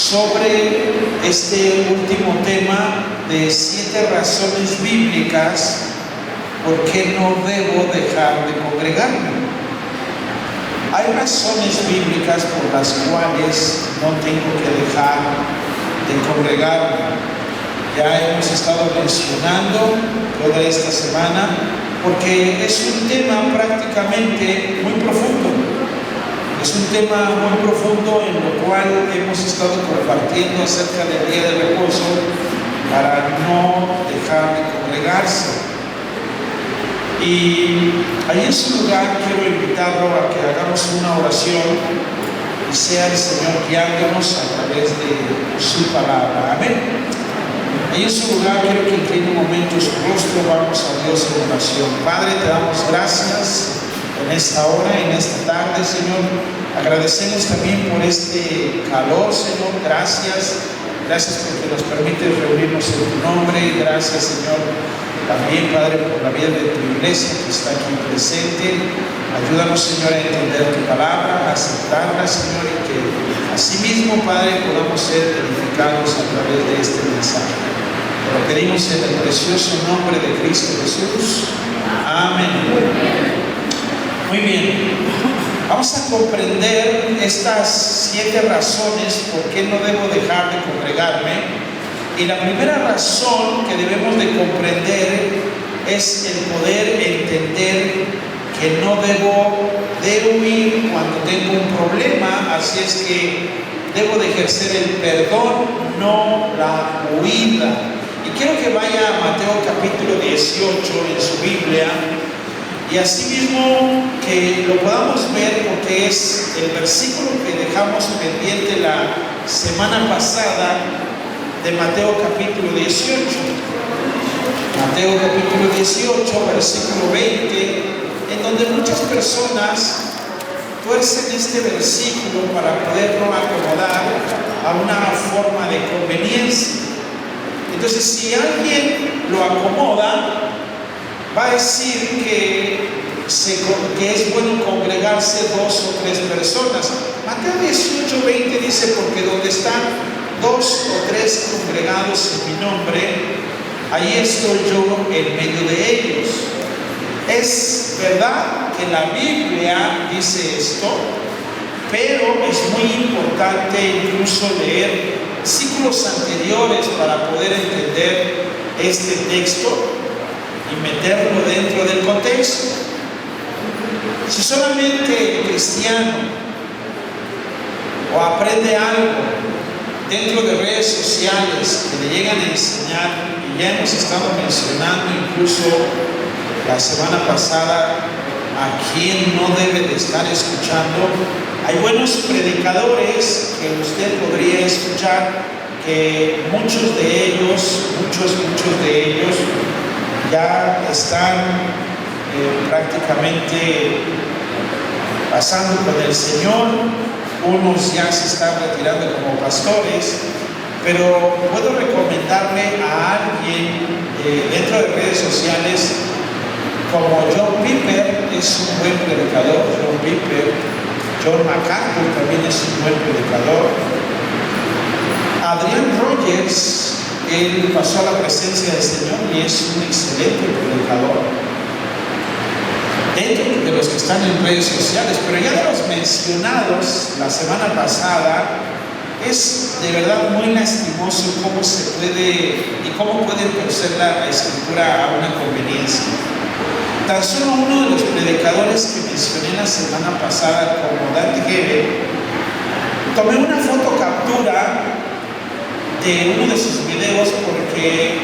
sobre este último tema de 7 razones bíblicas por qué no debo dejar de congregarme. Hay razones bíblicas por las cuales no tengo que dejar de congregarme. Ya hemos estado mencionando toda esta semana porque es un tema prácticamente muy profundo. Es un tema muy profundo en lo cual hemos estado compartiendo acerca del día de reposo para no dejar de congregarse. Y ahí en su lugar quiero invitarlo a que hagamos una oración y sea el Señor guiándonos a través de su palabra. Amén. Ahí en su lugar quiero que incline un momento su rostro, vamos a Dios en oración. Padre, te damos gracias en esta hora, en esta tarde, Señor. Agradecemos también por este calor, Señor. Gracias porque nos permites reunirnos en tu nombre. Y gracias, Señor, también, Padre, por la vida de tu iglesia que está aquí presente. Ayúdanos, Señor, a entender tu palabra, a aceptarla, Señor, y que asimismo, Padre, podamos ser edificados a través de este mensaje. Te lo pedimos en el precioso nombre de Cristo Jesús. Amén. Muy bien. Vamos a comprender estas 7 razones por qué no debo dejar de congregarme. Y la primera razón que debemos de comprender es el poder entender que no debo de huir cuando tengo un problema. Así es que debo de ejercer el perdón, no la huida. Y quiero que vaya a Mateo capítulo 18 en su Biblia. Y asimismo que lo podamos ver porque es el versículo que dejamos pendiente la semana pasada de Mateo capítulo 18. Mateo capítulo 18, versículo 20, en donde muchas personas tuercen este versículo para poderlo acomodar a una forma de conveniencia. Entonces, si alguien lo acomoda, va a decir que es bueno congregarse 2 o 3 personas. Mateo 18, 20 dice, porque donde están 2 o 3 congregados en mi nombre, ahí estoy yo en medio de ellos. Es verdad que la Biblia dice esto, pero es muy importante incluso leer versículos anteriores para poder entender este texto y meterlo dentro del contexto. Si solamente el cristiano o aprende algo dentro de redes sociales que le llegan a enseñar, y ya hemos estado mencionando incluso la semana pasada a quién no debe de estar escuchando, hay buenos predicadores que usted podría escuchar, que muchos de ellos ya están prácticamente pasando con el Señor. Unos ya se están retirando como pastores, pero puedo recomendarle a alguien dentro de redes sociales como John Piper, es un buen predicador. John MacArthur también es un buen predicador. Adrian Rogers, él pasó a la presencia del Señor y es un excelente predicador dentro de los que están en redes sociales. Pero ya de los mencionados la semana pasada, es de verdad muy lastimoso cómo se puede y cómo puede torcer la escritura a una conveniencia. Tan solo uno de los predicadores que mencioné la semana pasada, como Dan Gebe, tomé una fotocaptura de uno de sus videos porque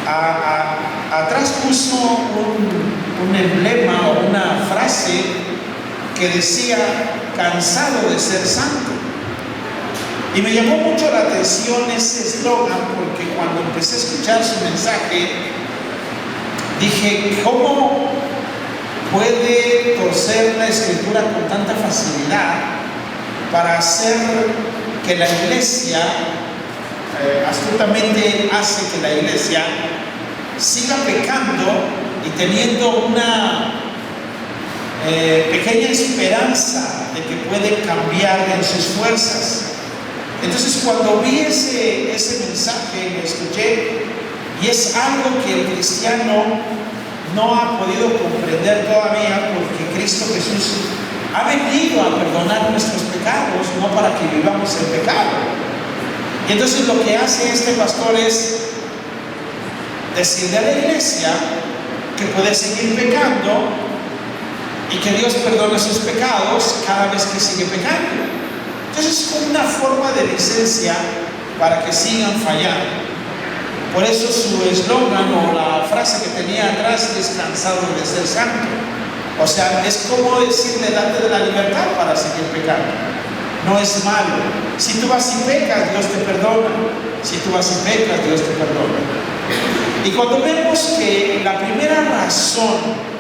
atrás puso un emblema o una frase que decía cansado de ser santo. Y me llamó mucho la atención ese eslogan porque cuando empecé a escuchar su mensaje dije, ¿cómo puede torcer la escritura con tanta facilidad para hacer que la iglesia astutamente hace que la iglesia siga pecando y teniendo una pequeña esperanza de que puede cambiar en sus fuerzas? Entonces cuando vi ese mensaje, lo escuché, y es algo que el cristiano no ha podido comprender todavía, porque Cristo Jesús ha venido a perdonar nuestros pecados, no para que vivamos en pecado. Y entonces lo que hace este pastor es decirle a la iglesia que puede seguir pecando y que Dios perdona sus pecados cada vez que sigue pecando. Entonces es como una forma de licencia para que sigan fallando. Por eso su eslogan o la frase que tenía atrás es cansado de ser santo. O sea, es como decirle, date de la libertad para seguir pecando. No es malo. Si tú vas y pecas, Dios te perdona. Si tú vas y pecas, Dios te perdona. Y cuando vemos que la primera razón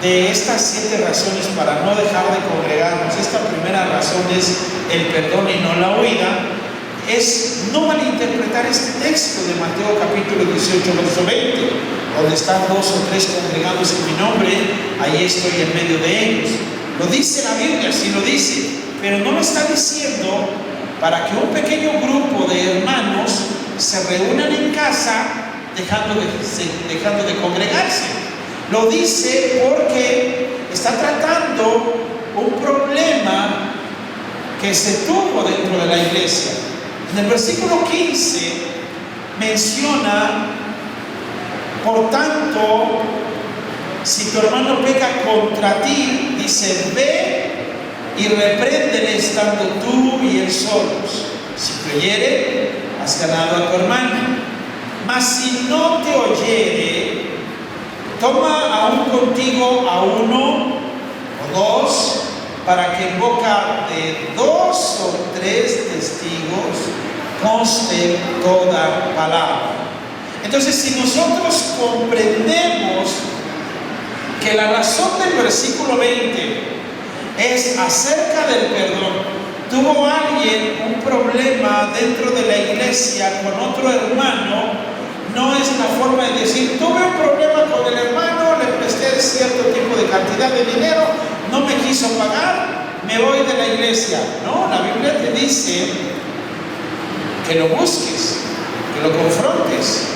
de estas 7 razones para no dejar de congregarnos, esta primera razón es el perdón y no la huida, es no malinterpretar este texto de Mateo capítulo 18, verso 20, donde están 2 o 3 congregados en mi nombre, ahí estoy en medio de ellos. Lo dice la Biblia, sí lo dice, pero no lo está diciendo para que un pequeño grupo de hermanos se reúnan en casa dejando de congregarse. Lo dice porque está tratando un problema que se tuvo dentro de la iglesia. En el versículo 15 menciona, por tanto, si tu hermano peca contra ti, dice, ve y repréndele estando tú y él solos. Si te oyere, has ganado a tu hermano. Mas si no te oyere, toma aún contigo a 1 o 2, para que en boca de 2 o 3 testigos conste toda palabra. Entonces, si nosotros comprendemos que la razón del versículo 20 es acerca del perdón, tuvo alguien un problema dentro de la iglesia con otro hermano, no es la forma de decir, tuve un problema con el hermano, le presté cierto tipo de cantidad de dinero, no me quiso pagar, me voy de la iglesia. No, la Biblia te dice que lo busques, que lo confrontes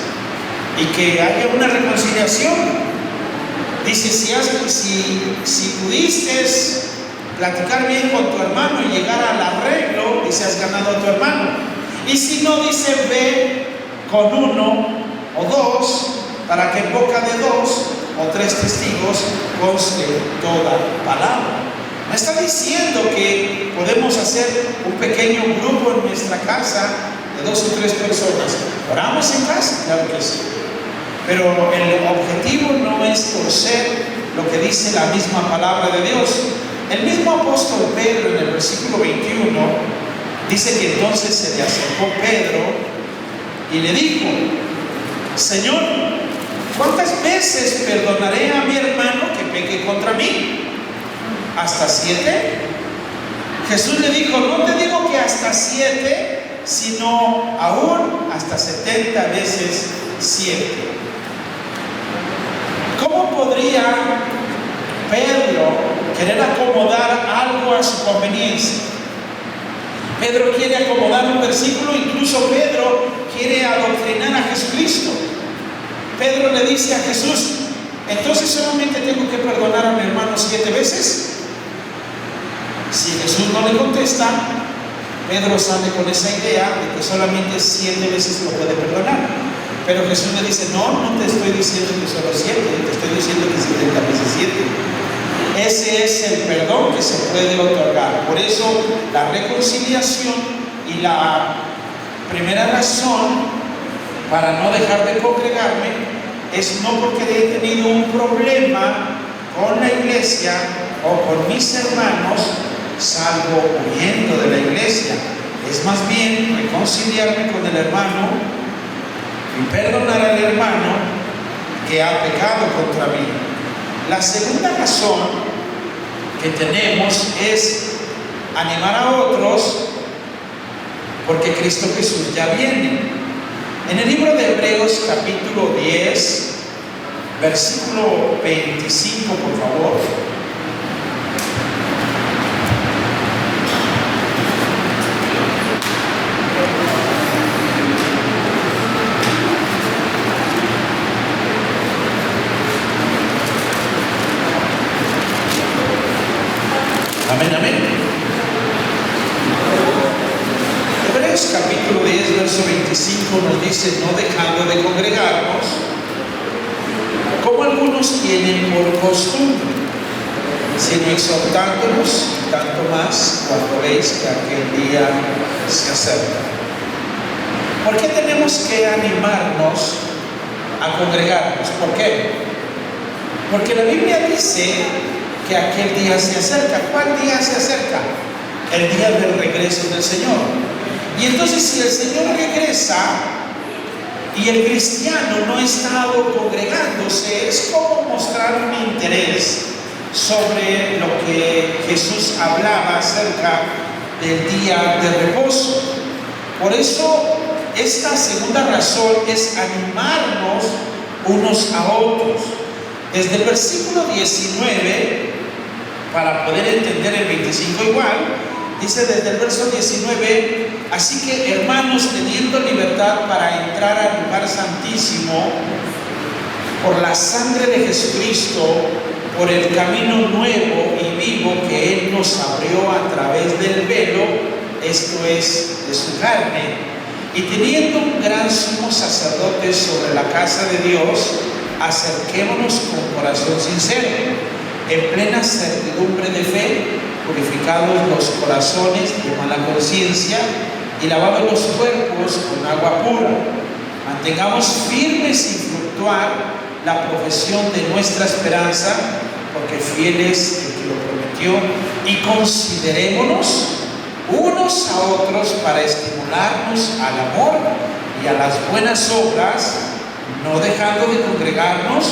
y que haya una reconciliación. Dice, si pudiste platicar bien con tu hermano y llegar al arreglo, dice, has ganado a tu hermano. Y si no, dice, ve con 1 o 2, para que en boca de 2 o 3 testigos conste toda palabra. Me está diciendo que podemos hacer un pequeño grupo en nuestra casa de 2 o 3 personas. ¿Oramos en casa? Claro que sí. Pero el objetivo no es torcer lo que dice la misma palabra de Dios. El mismo apóstol Pedro en el versículo 21 dice que entonces se le acercó Pedro y le dijo, Señor, ¿cuántas veces perdonaré a mi hermano que peque contra mí? ¿Hasta 7? Jesús le dijo, no te digo que hasta 7, sino aún hasta 70 veces 7. ¿Cómo podría Pedro querer acomodar algo a su conveniencia? Pedro quiere acomodar un versículo, incluso Pedro quiere adoctrinar a Jesucristo. Pedro le dice a Jesús, entonces solamente tengo que perdonar a mi hermano 7 veces. Si Jesús no le contesta, Pedro sale con esa idea de que solamente 7 veces lo puede perdonar. Pero Jesús le dice, no te estoy diciendo que solo 7, te estoy diciendo que 70 veces 7. Ese es el perdón que se puede otorgar. Por eso la reconciliación y la primera razón para no dejar de congregarme es no porque he tenido un problema con la iglesia o con mis hermanos, salgo huyendo de la iglesia. Es más bien reconciliarme con el hermano y perdonar al hermano que ha pecado contra mí. La segunda razón que tenemos es animar a otros porque Cristo Jesús ya viene. En el libro de Hebreos capítulo 10, versículo 25, por favor. Efesios capítulo 10, verso 25 nos dice: no dejando de congregarnos, como algunos tienen por costumbre, sino exhortándonos, tanto más cuando veis que aquel día se acerca. ¿Por qué tenemos que animarnos a congregarnos? ¿Por qué? Porque la Biblia dice que aquel día se acerca. ¿Cuál día se acerca? El día del regreso del Señor. Y entonces, si el Señor regresa y el cristiano no ha estado congregándose, es como mostrar un interés sobre lo que Jesús hablaba acerca del día de reposo. Por eso, esta segunda razón es animarnos unos a otros. Desde el versículo 19, para poder entender el 25 igual, dice desde el verso 19: así que, hermanos, teniendo libertad para entrar al lugar santísimo por la sangre de Jesucristo, por el camino nuevo y vivo que Él nos abrió a través del velo, esto es, de su carne, y teniendo un gran sumo sacerdote sobre la casa de Dios, acerquémonos con corazón sincero, en plena certidumbre de fe, purificados los corazones de mala conciencia y lavados los cuerpos con agua pura. Mantengamos firme sin fluctuar la profesión de nuestra esperanza, porque fiel es el que lo prometió, y considerémonos unos a otros para estimularnos al amor y a las buenas obras, no dejando de congregarnos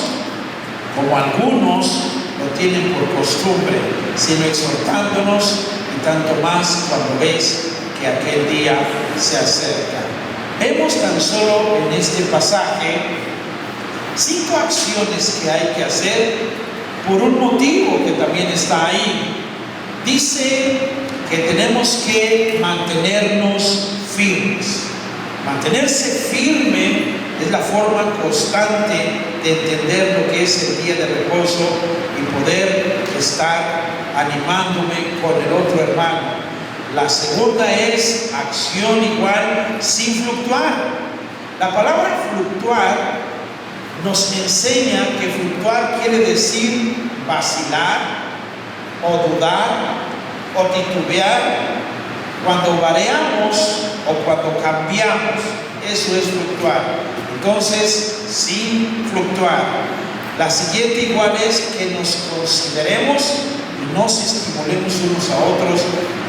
como algunos lo tienen por costumbre, sino exhortándonos, y tanto más cuando veis que aquel día se acerca. Vemos tan solo en este pasaje 5 acciones que hay que hacer por un motivo que también está ahí. Dice que tenemos que mantenernos firmes. Mantenerse firme es la forma constante de entender lo que es el día de reposo y poder estar animándome con el otro hermano. La segunda es acción igual sin fluctuar. La palabra fluctuar nos enseña que fluctuar quiere decir vacilar o dudar o titubear cuando variamos o cuando cambiamos. Eso es fluctuar. Entonces, sin fluctuar. La siguiente igual es que nos consideremos y nos estimulemos unos a otros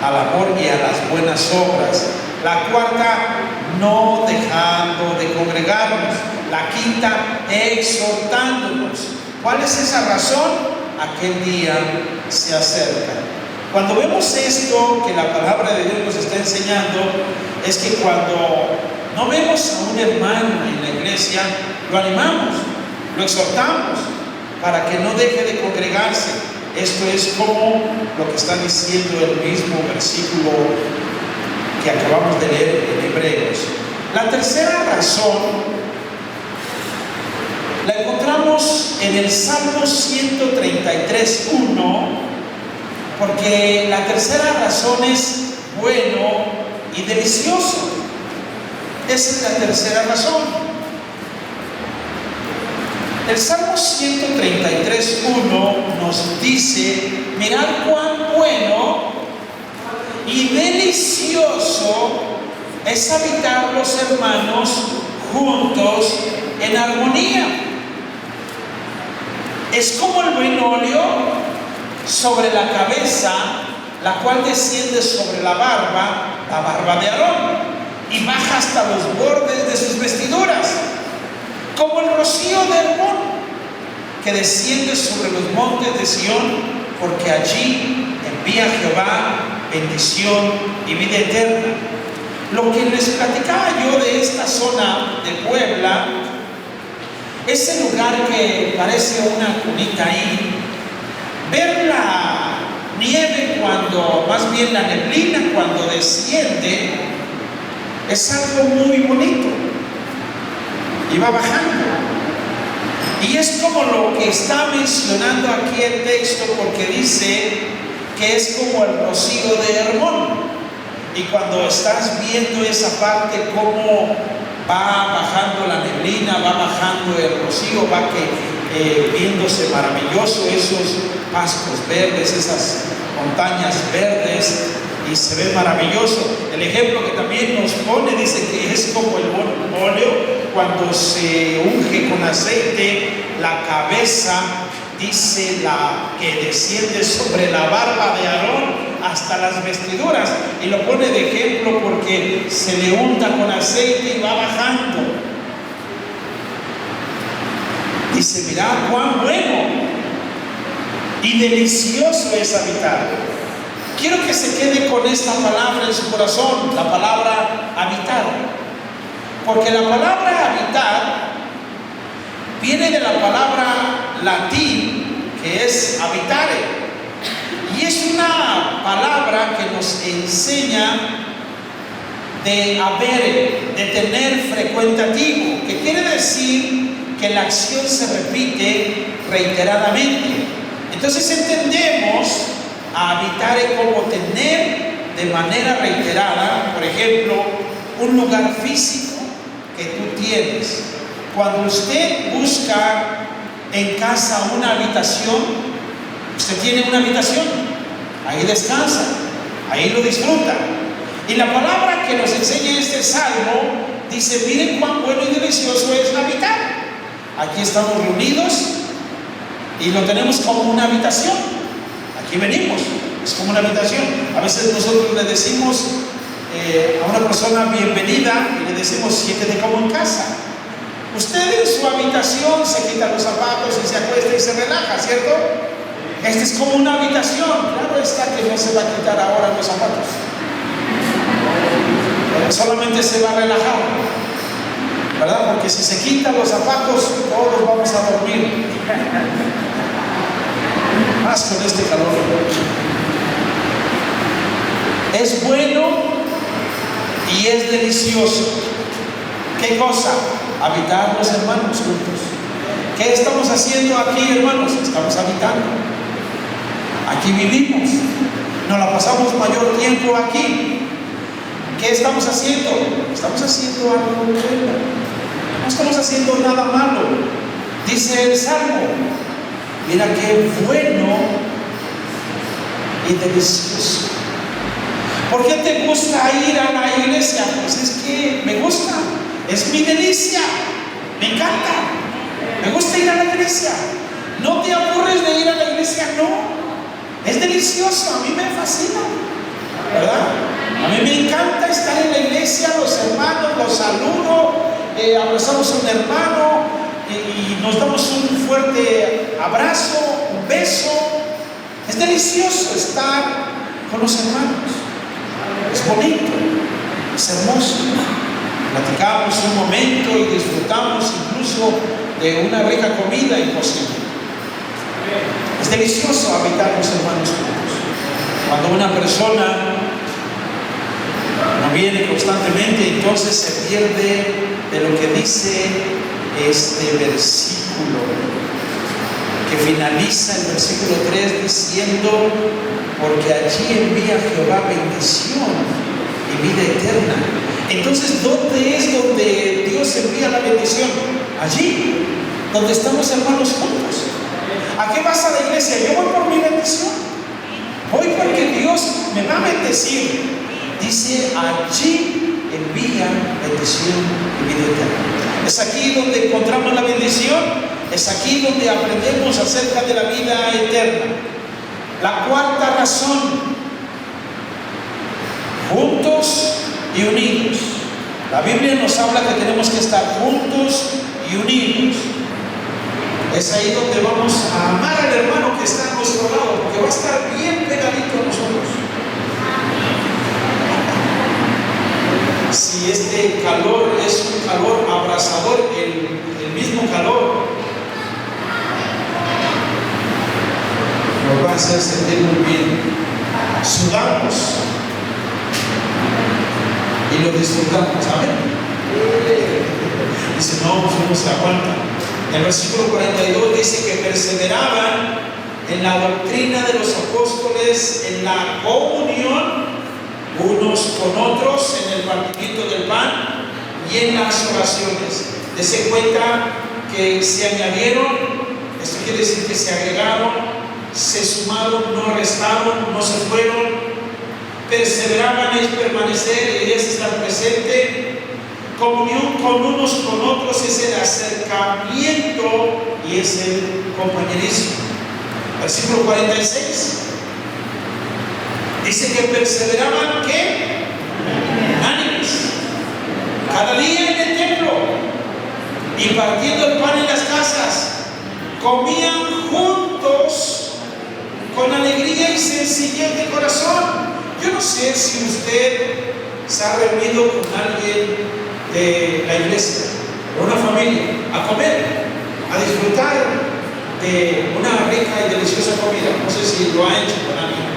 al amor y a las buenas obras. La cuarta, no dejando de congregarnos. La quinta, exhortándonos. ¿Cuál es esa razón? Aquel día se acerca. Cuando vemos esto que la palabra de Dios nos está enseñando, es que cuando no vemos a un hermano en la iglesia, lo animamos, lo exhortamos para que no deje de congregarse. Esto es como lo que está diciendo el mismo versículo que acabamos de leer en Hebreos. La tercera razón la encontramos en el Salmo 133:1, porque la tercera razón es bueno y delicioso. Esa es la tercera razón. El Salmo 133:1 nos dice: mirad cuán bueno y delicioso es habitar los hermanos juntos en armonía. Es como el buen óleo sobre la cabeza, la cual desciende sobre la barba de Aarón, y baja hasta los bordes de sus vestiduras, como el rocío de Hermón, que desciende sobre los montes de Sión, porque allí envía Jehová bendición y vida eterna. Lo que les platicaba yo de esta zona de Puebla, ese lugar que parece una cunita ahí, ver la nieve cuando, más bien la neblina cuando desciende, es algo muy bonito. Y va bajando. Y es como lo que está mencionando aquí el texto, porque dice que es como el rocío de Hermón. Y cuando estás viendo esa parte, cómo va bajando la neblina, va bajando el rocío, va viéndose maravilloso esos pastos verdes, esas montañas verdes, y se ve maravilloso. El ejemplo que también nos pone dice que es como el óleo cuando se unge con aceite la cabeza, dice que desciende sobre la barba de Aarón hasta las vestiduras, y lo pone de ejemplo porque se le unta con aceite y va bajando. Dice, mirad cuán bueno y delicioso es habitar. Quiero que se quede con esta palabra en su corazón, la palabra habitar, porque la palabra habitar viene de la palabra latín que es habitare, y es una palabra que nos enseña de haber, de tener frecuentativo, que quiere decir que la acción se repite reiteradamente. Entonces entendemos a habitare como tener de manera reiterada, por ejemplo, un lugar físico que tú tienes. Cuando usted busca en casa una habitación, usted tiene una habitación, ahí descansa, ahí lo disfruta. Y la palabra que nos enseña este salmo dice, miren cuán bueno y delicioso es habitar. Aquí estamos reunidos y lo tenemos como una habitación. Aquí venimos, es como una habitación. A veces nosotros le decimos a una persona bienvenida y le decimos, siéntete como en casa. Usted en su habitación se quita los zapatos y se acuesta y se relaja, ¿cierto? Esta es como una habitación. Claro está que no se va a quitar ahora los zapatos, solamente se va a relajar, ¿verdad? Porque si se quitan los zapatos, todos vamos a dormir. Más con este calor. Es bueno y es delicioso. ¿Qué cosa? Habitar los hermanos juntos. ¿Qué estamos haciendo aquí, hermanos? Estamos habitando. Aquí vivimos. Nos la pasamos mayor tiempo aquí. ¿Qué estamos haciendo? Estamos haciendo algo bueno. No estamos haciendo nada malo. Dice el Salmo, mira qué bueno y delicioso. ¿Por qué te gusta ir a la iglesia? Pues es que me gusta, es mi delicia, me encanta, me gusta ir a la iglesia. No te aburres de ir a la iglesia, no, es delicioso, a mí me fascina, ¿verdad? A mí me encanta estar en la iglesia, los hermanos, los saludo, abrazamos a un hermano y nos damos un fuerte abrazo, un beso. Es delicioso estar con los hermanos, es bonito, es hermoso. Platicamos un momento y disfrutamos incluso de una rica comida imposible. Es delicioso habitar los hermanos juntos. Cuando una persona no viene constantemente, entonces se pierde de lo que dice este versículo, que finaliza el versículo 3 diciendo, porque allí envía Jehová bendición y vida eterna. Entonces, ¿dónde es donde Dios envía la bendición? Allí, donde estamos hermanos juntos. ¿A qué vas a la iglesia? Yo voy por mi bendición, voy porque Dios me va a bendecir. Dice, allí envía bendición y vida eterna. Es aquí donde encontramos la bendición, es aquí donde aprendemos acerca de la vida eterna. La cuarta razón, juntos y unidos. La Biblia nos habla que tenemos que estar juntos y unidos. Es ahí donde vamos a amar al hermano que está a nuestro lado, porque va a estar bien pegadito a nosotros. Si este calor es un calor abrasador, el mismo calor nos va a hacer sentir muy bien. Sudamos y lo disfrutamos, ¿saben? Dice, no, pues no se aguanta. El versículo 42 dice que perseveraban en la doctrina de los apóstoles, en la comunión, unos con otros en el partimiento del pan y en las oraciones. Dese cuenta que se añadieron, esto quiere decir que se agregaron, se sumaron, no restaron, no se fueron. Perseveraban es permanecer y es estar presente. Comunión con unos con otros es el acercamiento y es el compañerismo. Versículo 46 dice que perseveraban, ¿qué? Ánimes, cada día en el templo y partiendo el pan en las casas, comían juntos con alegría y sencillez de corazón. Yo no sé si usted se ha reunido con alguien de la iglesia o una familia a comer, a disfrutar de una rica y deliciosa comida. No sé si lo ha hecho con alguien,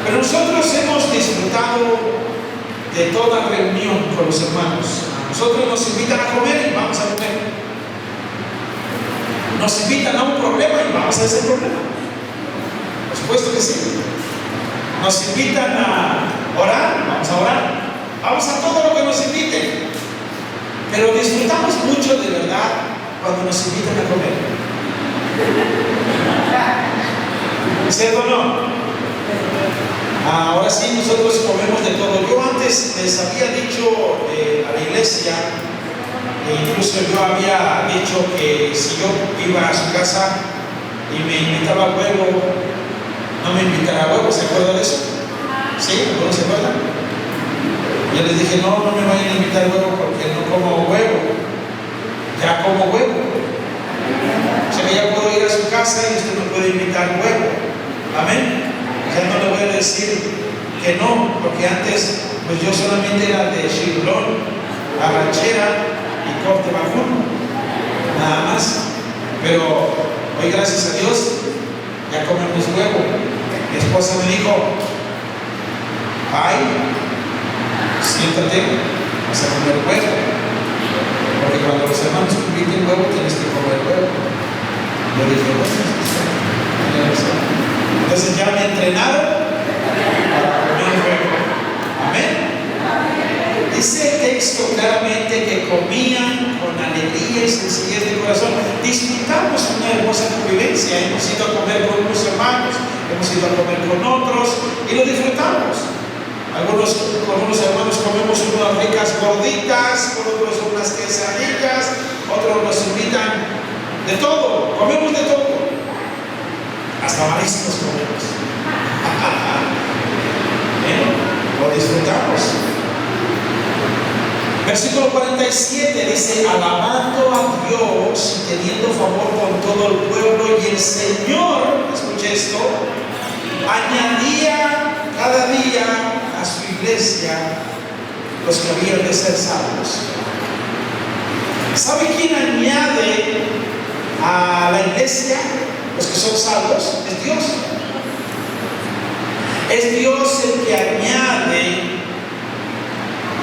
pero nosotros hemos disfrutado de toda reunión con los hermanos. Nosotros nos invitan a comer y vamos a comer. Nos invitan a un problema y vamos a ese problema. Por supuesto que sí. Nos invitan a orar, vamos a orar. Vamos a todo lo que nos inviten. Pero disfrutamos mucho de verdad cuando nos invitan a comer. ¿Cierto o no? Ahora sí, nosotros comemos de todo. Yo antes les había dicho a la iglesia, e incluso yo había dicho que si yo iba a su casa y me invitaba huevo, no me invitara huevo. ¿Se acuerdan de eso? ¿Sí? ¿No se acuerdan? Yo les dije, no me vayan a invitar huevo porque no como huevo. Ya como huevo. O sea que ya puedo ir a su casa y usted me puede invitar huevo. Amén. Ya no le voy a decir que no, porque antes pues yo solamente era de chirulón, arrachera y corte vacuno, nada más. Pero hoy, gracias a Dios, ya comemos huevo. Mi esposa me dijo, ay, siéntate, vas a comer huevo, porque cuando los hermanos te inviten huevo tienes que comer huevo. Yo dije, bueno, entonces ya me entrenaron para comer huevo. Amén. Dice el texto claramente que comían con alegría y sencillez de corazón. Disfrutamos una hermosa convivencia. Hemos ido a comer con unos hermanos, hemos ido a comer con otros y lo disfrutamos. Con unos hermanos comemos unas ricas gorditas, con otros unas quesadillas, otros nos invitan de todo, comemos de todo. Hasta mariscos comemos. Lo disfrutamos. Versículo 47 dice, alabando a Dios y teniendo favor con todo el pueblo, y el Señor, escuche esto, añadía cada día a su iglesia los que habían de ser salvos. ¿Sabe quién añade a la iglesia los que son salvos? Es Dios. Es Dios el que añade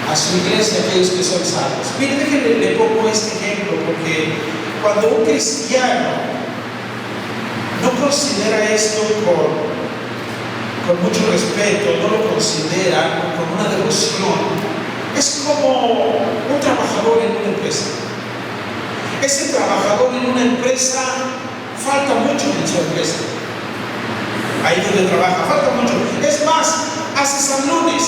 a su iglesia aquellos que son salvos. Mire, déjenme, le pongo este ejemplo, porque cuando un cristiano no considera esto con mucho respeto, no lo considera con una devoción, es como un trabajador en una empresa. Ese trabajador en una empresa falta mucho en su empresa. Ahí donde trabaja, falta mucho. Es más, hace San Lunes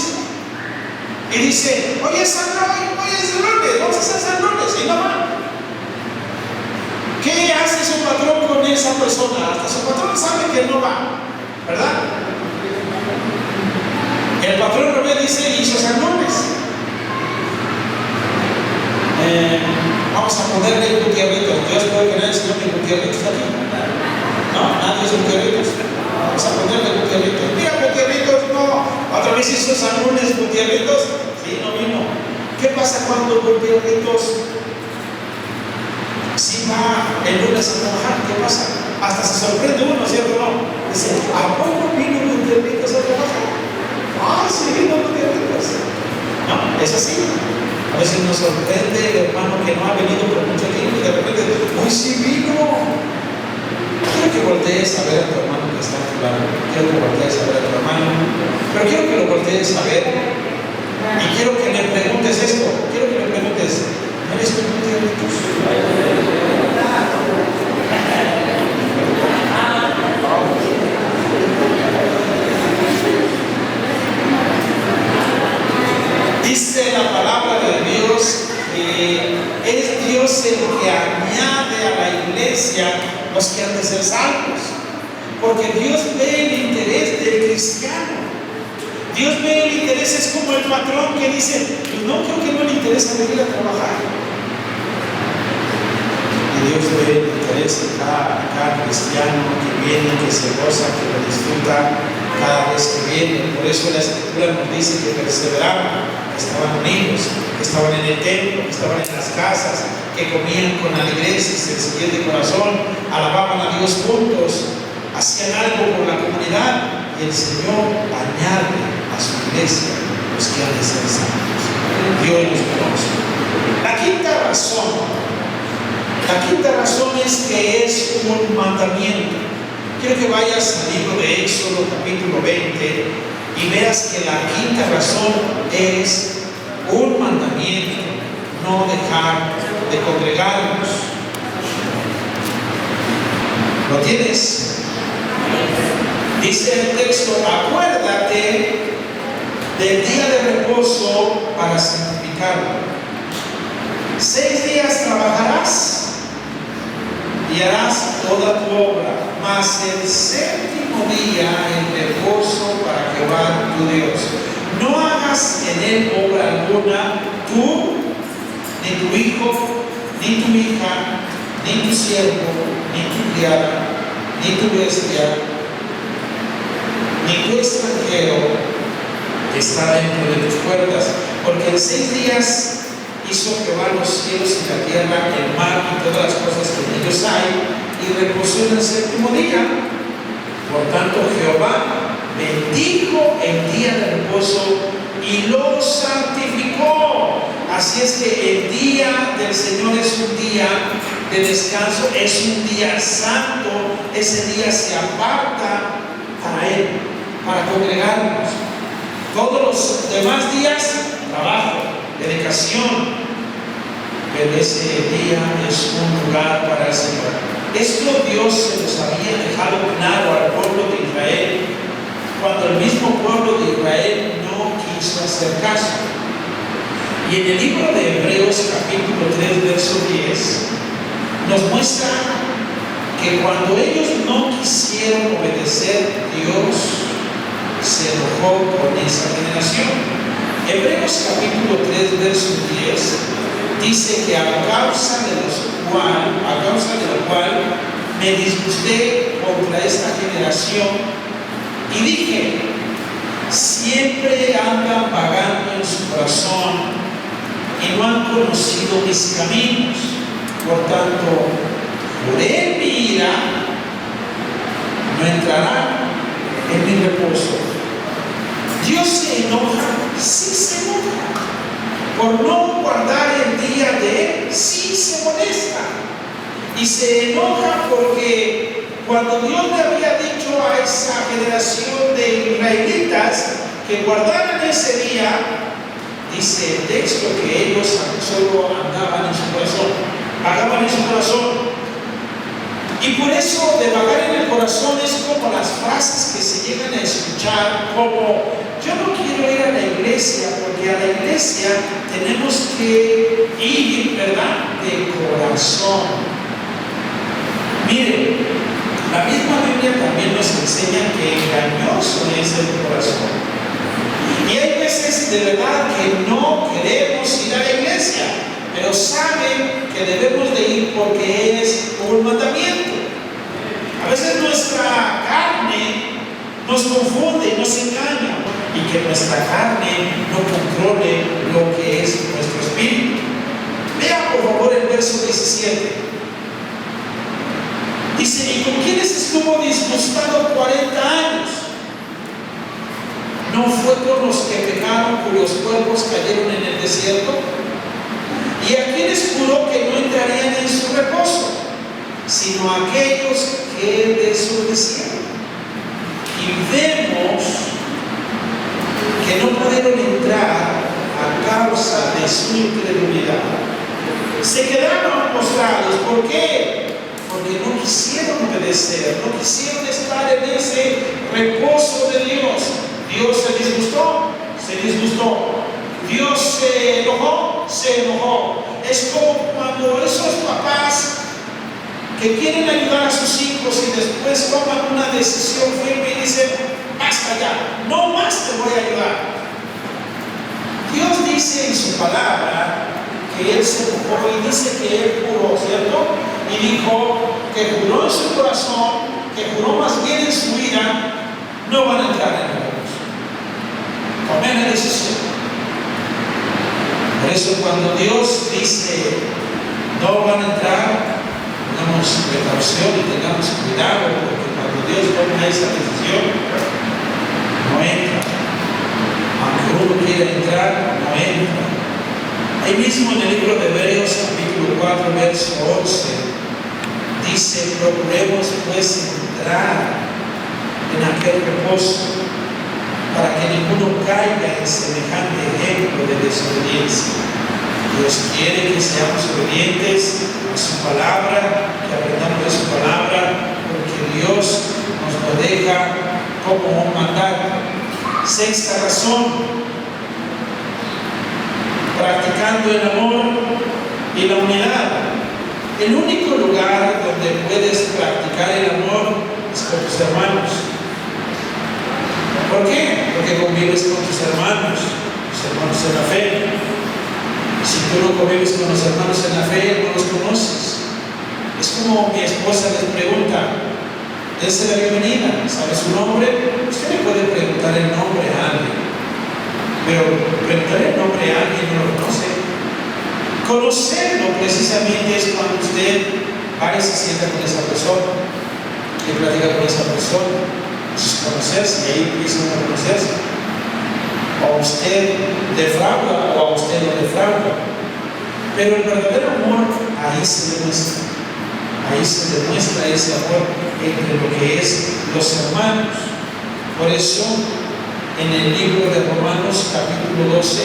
y dice, hoy es San Lunes, vamos a hacer San Lunes, y no va. ¿Qué hace su patrón con esa persona? Hasta su patrón sabe que no va, ¿verdad? El patrón no le dice, hizo San Lunes. Vamos a ponerle Gutiérrez. Dios puede que nadie se llame Gutiérrez aquí. No, nadie es Gutiérrez. Vamos a ponerle Gutiérrez. Mira, Gutiérrez, no. Otra vez hizo San Lunes, Gutiérrez. Sí, no vino. ¿Qué pasa cuando Gutiérrez si va el lunes a trabajar? ¿Qué pasa? Hasta se sorprende uno, ¿cierto o no? Dice, ¿a poco vino Gutiérrez a trabajar? Ah, sí, vino Gutiérrez. No, es así. A veces nos sorprende el hermano que no ha venido por mucho tiempo y de repente, ¡uy, sí vino! Quiero que voltees a ver a tu hermano que está a tu lado. Quiero que voltees a ver a tu hermano. Pero quiero que lo voltees a ver Quiero que le preguntes esto, quiero que le preguntes, ¿eres tú un tío rico? Dice la palabra de Dios que es Dios el que añade a la iglesia los que han de ser salvos, porque Dios ve el interés del cristiano. Dios ve el interés, es como el patrón que dice, pues no, creo que no le interesa venir a trabajar. Y Dios ve el interés de cada cristiano que viene, que se goza, que lo disfruta cada vez que viene. Por eso la Escritura nos dice que perseveraban, que estaban unidos, que estaban en el templo, que estaban en las casas, que comían con alegría y sencillez de corazón, alababan a Dios juntos, hacían algo por la comunidad, y el Señor añade a su iglesia los que han de ser santos. Dios los conoce. La quinta razón es que es un mandamiento. Quiero que vayas al libro de Éxodo capítulo 20 y veas que la quinta razón es un mandamiento: no dejar de congregarnos. ¿Lo tienes? Dice el texto: acuérdate del día de reposo para santificarlo. 6 días trabajarás y harás toda tu obra, mas el séptimo día el reposo para Jehová tu Dios. No hagas en él obra alguna, tú, ni tu hijo, ni tu hija, ni tu siervo, ni tu criada, ni tu bestia, ni tu extranjero que está dentro de tus puertas, porque en 6 días hizo Jehová los cielos y la tierra, el mar y todas las cosas que en ellos hay, y reposó en el séptimo día. Por tanto, Jehová bendijo el día de reposo y lo santificó. Así es que el día del Señor es un día de descanso, es un día santo. Ese día se aparta para Él, para congregarnos. Todos los demás días, trabajo, dedicación, pero ese día es un lugar para el Señor. Esto Dios se los había dejado claro al pueblo de Israel, cuando el mismo pueblo de Israel no quiso hacer caso. Y en el libro de Hebreos capítulo 3 verso 10 nos muestra que cuando ellos no quisieron obedecer, Dios se enojó con esa generación. Hebreos capítulo 3 verso 10 dice que a causa de lo cual me disgusté contra esta generación y dije: siempre andan vagando en su corazón y no han conocido mis caminos. Por tanto, juré en mi ira, no entrarán en mi reposo. Dios se enoja, sí se enoja. Por no guardar el día de Él, sí se molesta. Y se enoja porque cuando Dios le había dicho a esa generación de israelitas que guardaran ese día, dice el texto que ellos solo andaban en su corazón, vagaban en su corazón. Y por eso de vagar en el corazón es como las frases que se llegan a escuchar, como: yo no quiero ir a la iglesia, porque a la iglesia tenemos que ir, ¿verdad?, de corazón. Miren, la misma Biblia también nos enseña que engañoso es el corazón. Y hay veces de verdad que no queremos ir a la iglesia, pero saben que debemos de ir porque es un mandamiento. A veces nuestra carne nos confunde y nos engaña, y que nuestra carne no controle lo que es nuestro espíritu. Vea por favor el verso 17. Dice: ¿y con quiénes estuvo disgustado 40 años? ¿No fue con los que pecaron, cuyos cuerpos cayeron en el desierto? ¿Y a quienes juró que no entrarían en su reposo? Sino a aquellos que desobedecieron. Y vemos que no pudieron entrar a su incredulidad. Se quedaron postrados. ¿Por qué? Porque no quisieron obedecer, no quisieron estar en ese reposo de Dios. Dios se disgustó, se disgustó. Dios se enojó, se enojó. Es como cuando esos papás que quieren ayudar a sus hijos y después toman una decisión firme y dicen, basta ya, no más te voy a ayudar. Dios dice en su palabra que Él se enojó y dice que Él juró, ¿cierto? Y dijo que juró en su corazón, que juró más bien en su ira, no van a entrar en el reposo. Tomé la decisión. Por eso cuando Dios dice, no van a entrar, tengamos precaución y tengamos cuidado, porque cuando Dios toma esa decisión, no entra. Aunque uno quiera entrar, no entra. Ahí mismo en el libro de Hebreos, capítulo 4, verso 11, dice, procuremos pues entrar en aquel reposo, para que ninguno caiga en semejante ejemplo de desobediencia. Dios quiere que seamos obedientes a su palabra, que aprendamos de su palabra, porque Dios nos lo deja como un mandato. Sexta razón, practicando el amor y la unidad. El único lugar donde puedes practicar el amor es con tus hermanos. ¿Por qué? Porque convives con tus hermanos en la fe. Si tú no convives con los hermanos en la fe, no los conoces. Es como mi esposa les pregunta, dense la bienvenida, ¿sabe su nombre? Usted le puede preguntar el nombre a alguien, pero preguntar el nombre a alguien no lo conoce. Conocerlo precisamente es cuando usted va y se sienta con esa persona, y platica con esa persona. Eso es conocerse, y ahí empiezan a conocerse. O usted defrauda o a usted lo defrauda. Pero el verdadero amor ahí se demuestra. Ahí se demuestra ese amor entre lo que es los hermanos. Por eso, en el libro de Romanos, capítulo 12,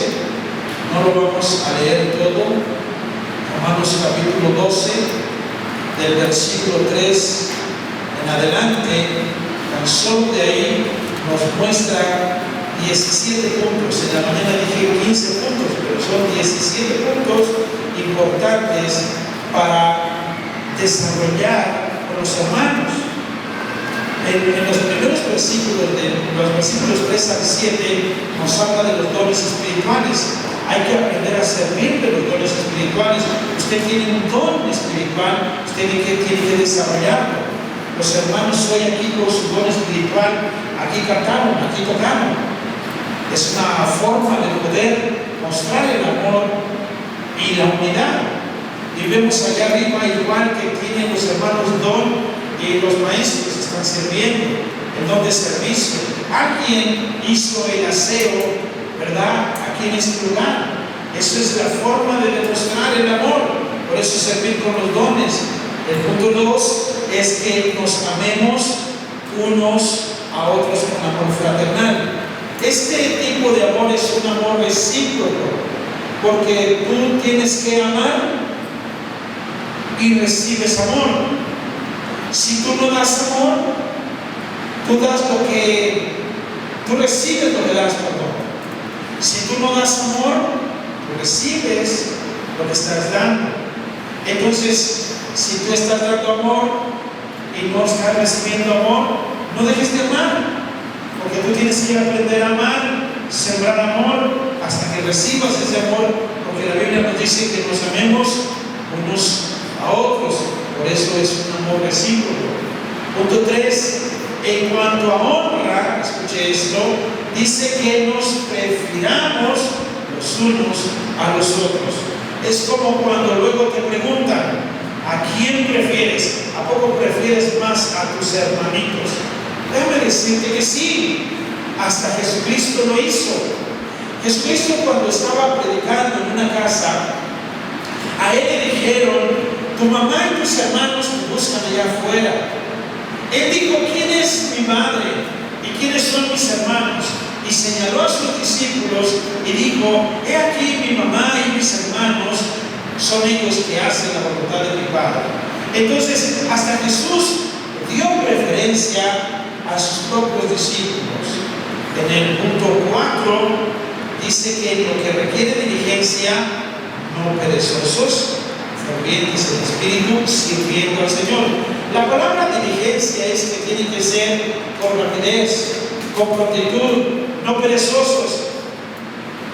no lo vamos a leer todo. Romanos, capítulo 12, del versículo 3 en adelante, tan solo de ahí nos muestra 17 puntos. En la mañana dije 15 puntos, pero son 17 puntos importantes para desarrollar con los hermanos. En los primeros versículos, los versículos 3 al 7, nos habla de los dones espirituales. Hay que aprender a servir de los dones espirituales. Usted tiene un don espiritual, usted tiene que desarrollarlo. Los hermanos hoy aquí con su don espiritual, aquí cantaron, aquí tocaron. Es una forma de poder mostrar el amor y la unidad. Y vemos allá arriba igual que tienen los hermanos don y los maestros están sirviendo, el don de servicio. Alguien hizo el aseo, ¿verdad?, aquí en este lugar. Eso es la forma de demostrar el amor. Por eso servir con los dones. El punto 2 es que nos amemos unos a otros con amor fraternal. Este tipo de amor es un amor recíproco, porque tú tienes que amar y recibes amor. Si tú no das amor, tú das lo que tú recibes, lo que das, perdón. Si tú no das amor, tú recibes lo que estás dando. Entonces, si tú estás dando amor y no estás recibiendo amor, no dejes de amar, porque tú tienes que aprender a amar, sembrar amor hasta que recibas ese amor, porque la Biblia nos dice que nos amemos unos a otros. Por eso es un amor recíproco. Punto 3, en cuanto a honra, escuche esto, dice que nos prefiramos los unos a los otros. Es como cuando luego te preguntan, ¿a quién prefieres? ¿A poco prefieres más a tus hermanitos? Déjame decirte que sí, hasta Jesucristo lo hizo. Jesucristo, cuando estaba predicando en una casa, a él le dijeron, tu mamá y tus hermanos te buscan allá afuera. Él dijo, ¿quién es mi madre? ¿Y quiénes son mis hermanos? Y señaló a sus discípulos y dijo, he aquí mi mamá y son ellos que hacen la voluntad de mi Padre. Entonces, hasta Jesús dio preferencia a sus propios discípulos. En el punto 4 dice que lo que requiere diligencia, no perezosos, fervientes en espíritu, sirviendo al Señor. La palabra diligencia es que tiene que ser con rapidez, con prontitud, no perezosos.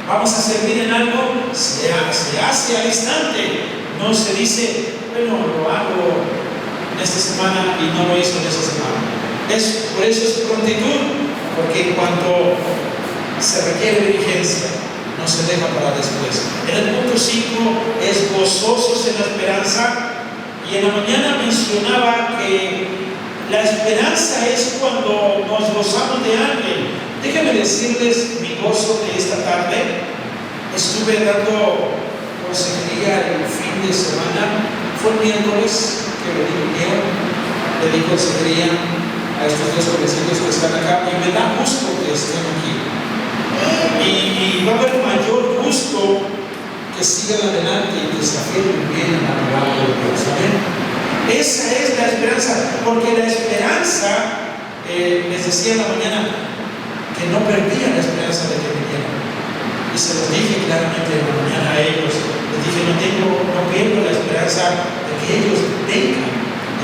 Vamos a servir en algo, se hace al instante. No se dice, bueno, lo hago esta semana y no lo hizo en esa semana. Por eso es prontitud, porque en cuanto se requiere diligencia, no se deja para después. En el punto 5 es gozosos en la esperanza, y en la mañana mencionaba que la esperanza es cuando nos gozamos de alguien. Déjenme decirles mi gozo de esta tarde. Estuve dando consejería el fin de semana, fue el miércoles que le di consejería a estos dos jovencitos que están acá, y me da gusto que estén aquí. Y va a haber mayor gusto que sigan adelante y que se aferren bien a la palabra de Dios. ¿Saben? Esa es la esperanza, porque la esperanza, les decía en la mañana, que no perdían la esperanza de que vinieran. Y se los dije claramente en la mañana a ellos. Les dije, no pierdo la esperanza de que ellos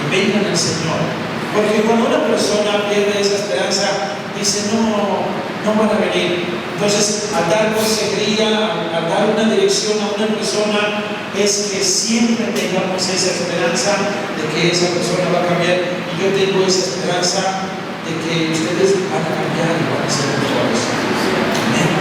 vengan al Señor. Porque cuando una persona pierde esa esperanza, dice, no van a venir. Entonces, al dar consejería, al dar una dirección a una persona, es que siempre tengamos esa esperanza de que esa persona va a cambiar. Y yo tengo esa esperanza de que ustedes van a cambiar y van a ser mejores. Amén.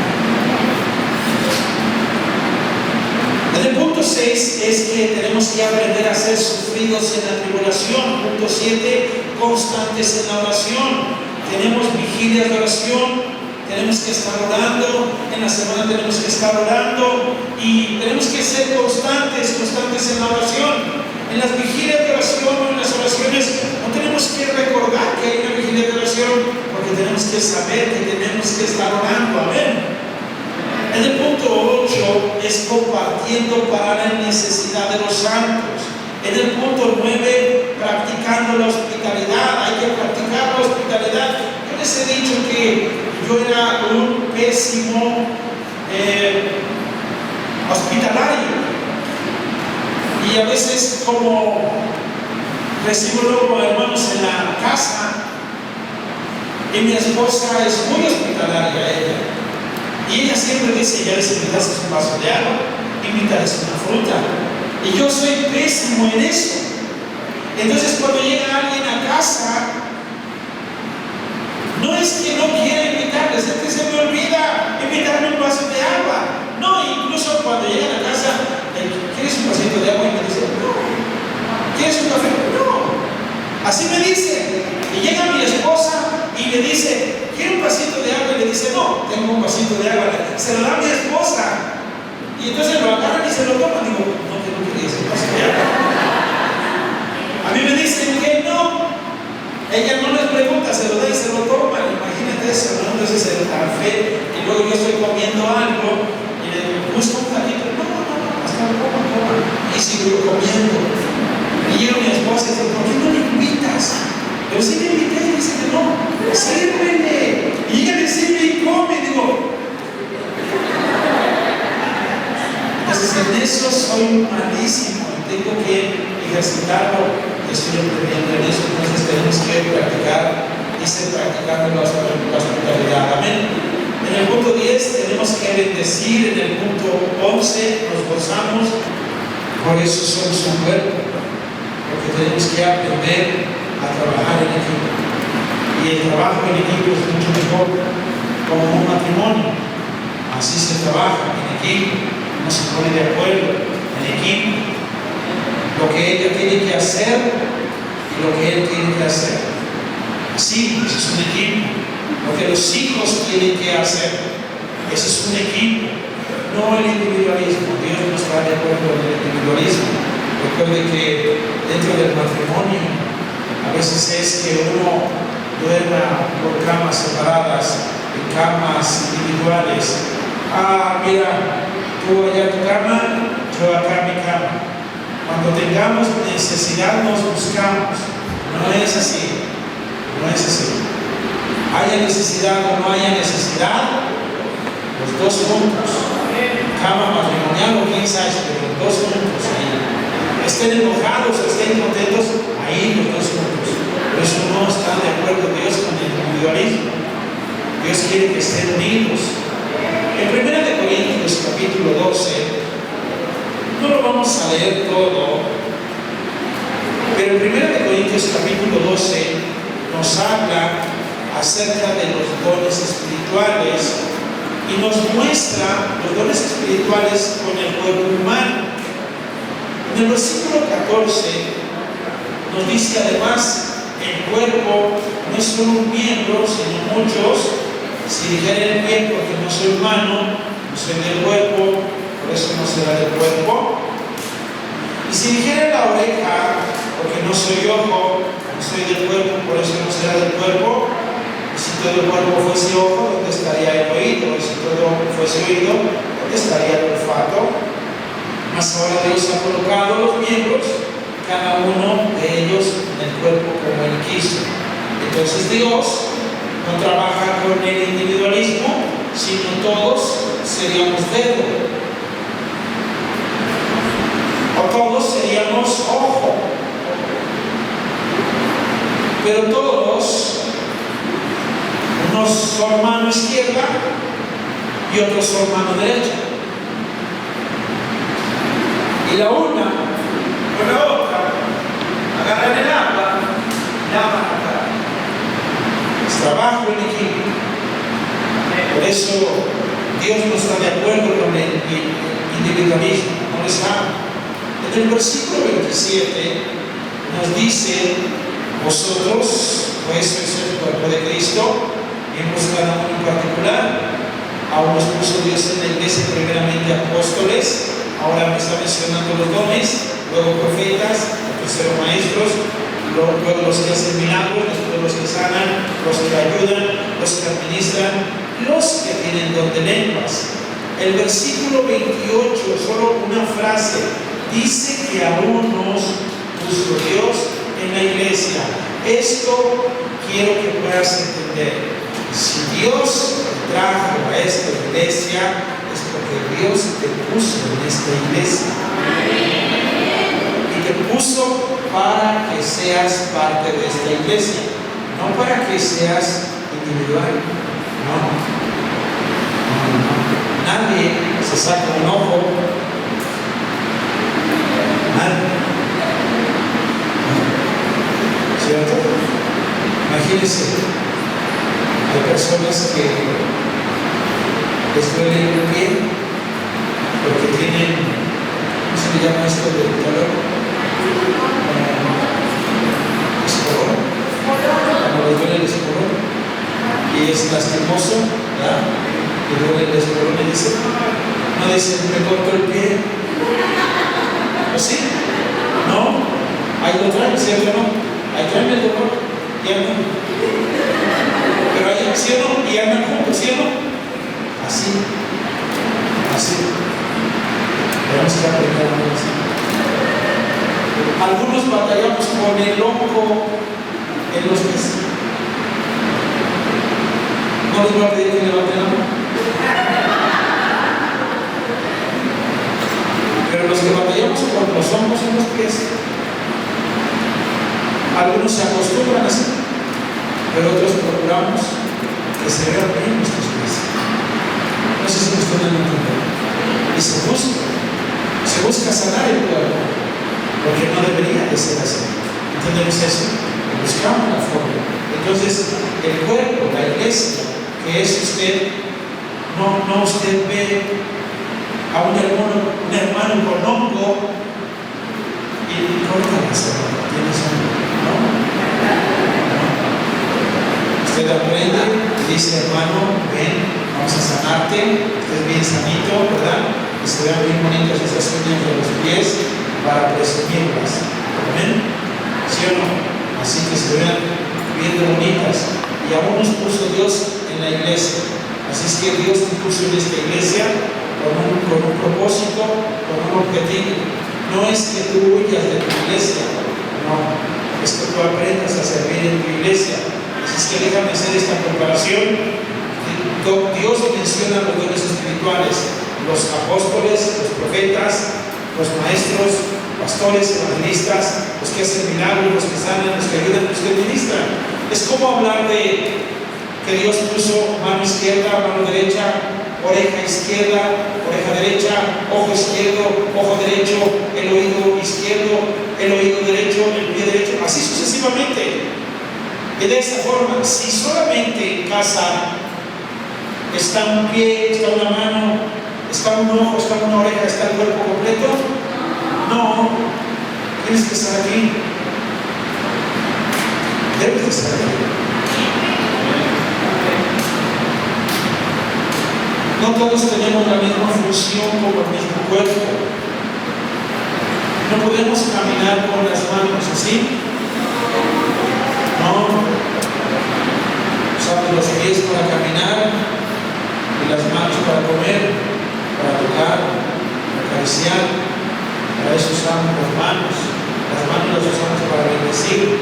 En el punto 6 es que tenemos que aprender a ser sufridos en la tribulación. Punto 7, constantes en la oración. Tenemos vigilias de oración, tenemos que estar orando, en la semana tenemos que estar orando, y tenemos que ser constantes en la oración. En las vigilias de oración o en las oraciones no tenemos que recordar que hay una vigilia de oración, porque tenemos que saber que tenemos que estar orando. Amén. En el punto 8 es compartiendo para la necesidad de los santos. En el punto 9, practicando la hospitalidad. Hay que practicar la hospitalidad. Yo les he dicho que yo era un pésimo hospitalario. Y a veces, como recibo luego hermanos en la casa, y mi esposa es muy hospitalaria, ella. Y ella siempre dice, ya les invitaste un vaso de agua, invítales una fruta. Y yo soy pésimo en eso. Entonces, cuando llega alguien a casa, no es que no quiera invitarles, es que se me olvida invitarme un vaso de agua. No, incluso cuando llegan a casa, ¿quieres un vasito de agua? Y me dice, no. ¿Quieres un café? No. Así me dice. Y llega mi esposa y me dice, ¿quiere un vasito de agua? Y le dice, no, tengo un vasito de agua. Se lo da a mi esposa. Y entonces lo agarran y se lo toman. Digo, no, que no quería ese vaso de agua. A mí me dicen que no. Ella no les pregunta, se lo da y se lo toman. Imagínate eso, ¿no? Entonces el café, y luego yo estoy comiendo algo y le digo, busca un platito. No, hasta lo coma. Y sigo comiendo. Y llega mi esposa y dice, ¿por qué no le invitas? Pero sí le invité y dice que no. Sírvele. Y ella le sirve y come. Y digo, entonces en eso soy malísimo. Tengo que ejercitarlo. Estoy aprendiendo en eso. Entonces tenemos que practicar y ser practicando la hospitalidad. Amén. En el punto 10 tenemos que bendecir. En el punto 11 nos gozamos. Por eso somos un cuerpo, porque tenemos que aprender a trabajar en equipo. Y el trabajo en equipo es mucho mejor, como un matrimonio. Así se trabaja en equipo, uno se pone de acuerdo en equipo. Lo que ella tiene que hacer y lo que él tiene que hacer. Sí, eso es un equipo. Lo que los hijos tienen que hacer, eso es un equipo. No el individualismo. Dios no está de acuerdo en el individualismo. Recuerde que dentro del matrimonio a veces es que uno duerma por camas separadas, en camas individuales. Mira, tú allá tu cama, yo acá mi cama. Cuando tengamos necesidad nos buscamos. No es así. No es así. Haya necesidad o no haya necesidad, los dos juntos. Cama matrimonial o quién sabe, pero los dos juntos ahí. Estén enojados o estén contentos, ahí los dos juntos. Por eso no está de acuerdo Dios con el individualismo. Dios quiere que estén unidos. En 1 Corintios capítulo 12, no lo vamos a leer todo, pero en 1 Corintios capítulo 12 nos habla acerca de los dones espirituales y nos muestra los dones espirituales con el cuerpo humano. En el versículo 14 nos dice además, el cuerpo no es solo un miembro, sino muchos. Si dijera el pie porque no soy humano, no soy del cuerpo, por eso no será del cuerpo. Y si dijera la oreja porque no soy ojo, no soy del cuerpo, por eso no será del cuerpo. Y si todo el cuerpo fuese ojo, ¿dónde estaría el oído? Y si todo fuese oído, ¿dónde estaría el olfato? Mas ahora Dios ha colocado los miembros, cada uno de ellos en el cuerpo como Él quiso. Entonces Dios no trabaja con el individualismo, sino todos seríamos dedo, o todos seríamos ojo, pero todos, unos son mano izquierda y otros son mano derecha, y la una con la otra agarran el agua y la van a agarrar. Trabajo en equipo. Por eso Dios no está de acuerdo con el individualismo, no lo está. En el versículo 27 nos dice, vosotros, pues sois el cuerpo de Cristo, miembros cada uno en particular. Aún nos puso Dios en la iglesia primeramente apóstoles, ahora me está mencionando los dones, luego profetas, tercero maestros, luego los que hacen milagros, después los que sanan, los que ayudan, los que administran, los que tienen don de lenguas. El versículo 28, solo una frase, dice que aún nos puso Dios en la iglesia. Esto quiero que puedas entender. Si Dios te trajo a esta iglesia, es porque Dios te puso en esta iglesia. Y te puso para que seas parte de esta iglesia, no para que seas individual. No. Nadie se saca un ojo. Nadie. ¿Cierto? Imagínense, hay personas que les duele el pie porque tienen, ¿cómo se le llama esto del dolor? Esporón, cuando le duele el esporón y es lastimoso, ¿verdad? Le duele el esporón y dice, no dice, me corto el pie, ¿o sí? No, ahí lo traen, ¿cierto o no? Ahí traen el dolor y andan, pero ahí, ¿sí o no? Y andan juntos, ¿sí o no? Así, tenemos que aprender a así. Algunos batallamos con el hongo en los pies. No les voy a pedir que levanten la mano. Pero los que batallamos con los hongos en los pies, algunos se acostumbran así, pero otros procuramos que se vean bien nuestros pies. No sé si me estoy dando a entender. Y se busca sanar el cuerpo, porque no debería de ser así. ¿Entendemos eso? Buscamos la forma. Entonces, el cuerpo, la iglesia, que es usted, no usted ve a un hermano con hongo y no lo van a hacer. ¿Tienes hongo? ¿No? Usted aprende y dice, hermano, ven, vamos a sanarte, estés bien sanito, ¿verdad? Que se vean bien bonitas esas uñas de los pies para presumirlas. ¿Amén? ¿Sí o no? Así que se vean bien bonitas. Y aún nos puso Dios en la iglesia. Así es que Dios te puso en esta iglesia con un propósito, con un objetivo. No es que tú huyas de tu iglesia, no, es que tú aprendas a servir en tu iglesia. Así es que déjame hacer esta comparación. Dios menciona los dones espirituales, los apóstoles, los profetas, los maestros, pastores, evangelistas, los que hacen milagros, los que sanan, los que ayudan, los que ministran. Es como hablar de que Dios puso mano izquierda, mano derecha, oreja izquierda, oreja derecha, ojo izquierdo, ojo derecho, el oído izquierdo, el oído derecho, el pie derecho, así sucesivamente. Y de esta forma, si solamente en casa está un pie, está una mano, está un ojo, está una oreja, está el cuerpo completo, no, tienes que estar aquí. Debes de estar aquí. No todos tenemos la misma función como el mismo cuerpo. No podemos caminar con las manos así. No. Usamos los pies para caminar y las manos para comer, para tocar, para acariciar. Para eso usamos las manos. Las manos las usamos para bendecir.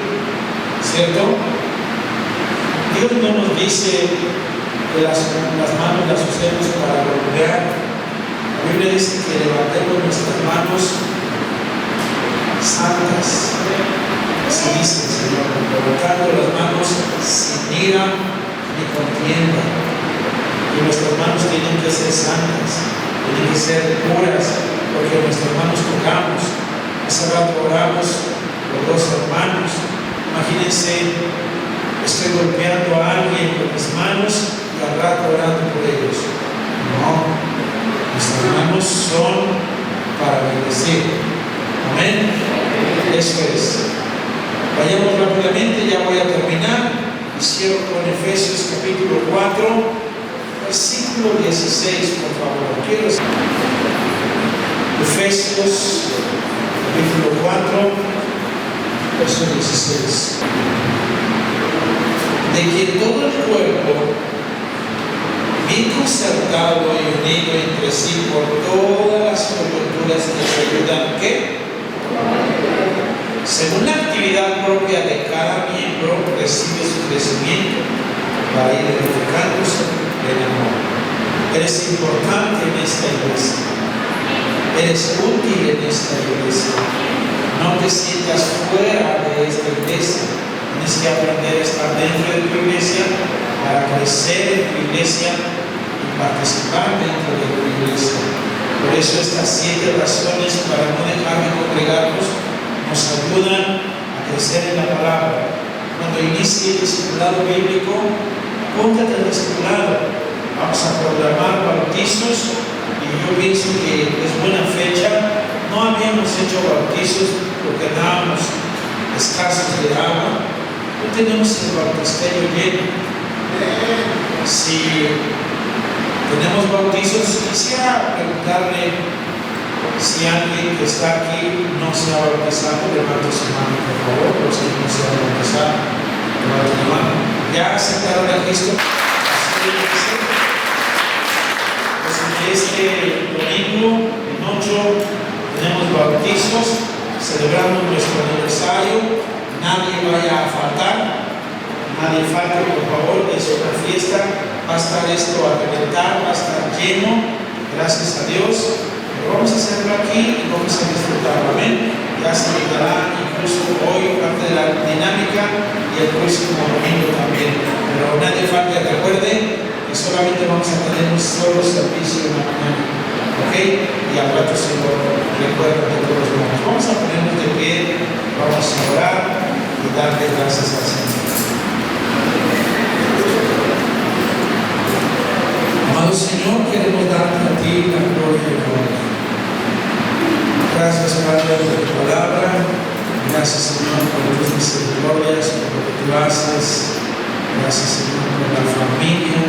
¿Cierto? Dios no nos dice que las manos las usemos para golpear. La Biblia dice que levantemos nuestras manos santas. Así dice el Señor, levantando las manos sin ira ni contienda. Y nuestras manos tienen que ser santas, tienen que ser puras, porque nuestras manos tocamos. Hace rato oramos los dos hermanos. Imagínense, estoy golpeando a alguien con mis manos y al rato orando por ellos. No, nuestras manos son para bendecir. Amén. Eso es. Vayamos rápidamente, ya voy a terminar. Y cierro con Efesios capítulo 4, versículo 16, por favor. Quiero decir. Efesios capítulo 4, verso 16. De que todo el cuerpo, bien concertado y unido entre sí por todas las coyunturas que se ayudan, ¿qué? Según la actividad propia de cada miembro, recibe su crecimiento para ir edificándose en amor. Eres importante en esta iglesia. Eres útil en esta iglesia. No te sientas fuera de esta iglesia. Tienes que aprender a estar dentro de tu iglesia para crecer en tu iglesia y participar dentro de tu iglesia. Por eso estas 7 razones para no dejar de congregarnos nos ayudan a crecer en la palabra. Cuando inicie el discipulado bíblico, apúntate al discipulado. Vamos a programar bautizos y yo pienso que es buena fecha. No habíamos hecho bautizos porque andábamos escasos de agua. No tenemos el bautisterio lleno. Si tenemos bautizos, quisiera preguntarle si alguien que está aquí no se ha bautizado, levante su mano, por favor. Los que no se han bautizado, levante la mano. ¿Ya aceptaron a Cristo? Pues este domingo, en 8, tenemos bautizos, celebramos nuestro aniversario. Nadie vaya a faltar, nadie falte, por favor. Es una fiesta, va a estar esto a reventar, va a estar lleno, gracias a Dios. Vamos a hacerlo aquí y vamos a disfrutarlo. Amén. Ya se dará incluso hoy parte de la dinámica y el próximo domingo también. Pero nadie falte, recuerde que solamente vamos a tener un solo servicio en la mañana. ¿Ok? Y al rato se lo recuerdo de todos modos. Vamos a ponernos de pie, vamos a orar y darle gracias al Señor. Amado Señor, queremos darte a ti la gloria y la honra. Gracias, Padre, por tu palabra. Gracias, Señor, por tus misericordias, por lo que tú haces. Gracias, Señor, por la familia.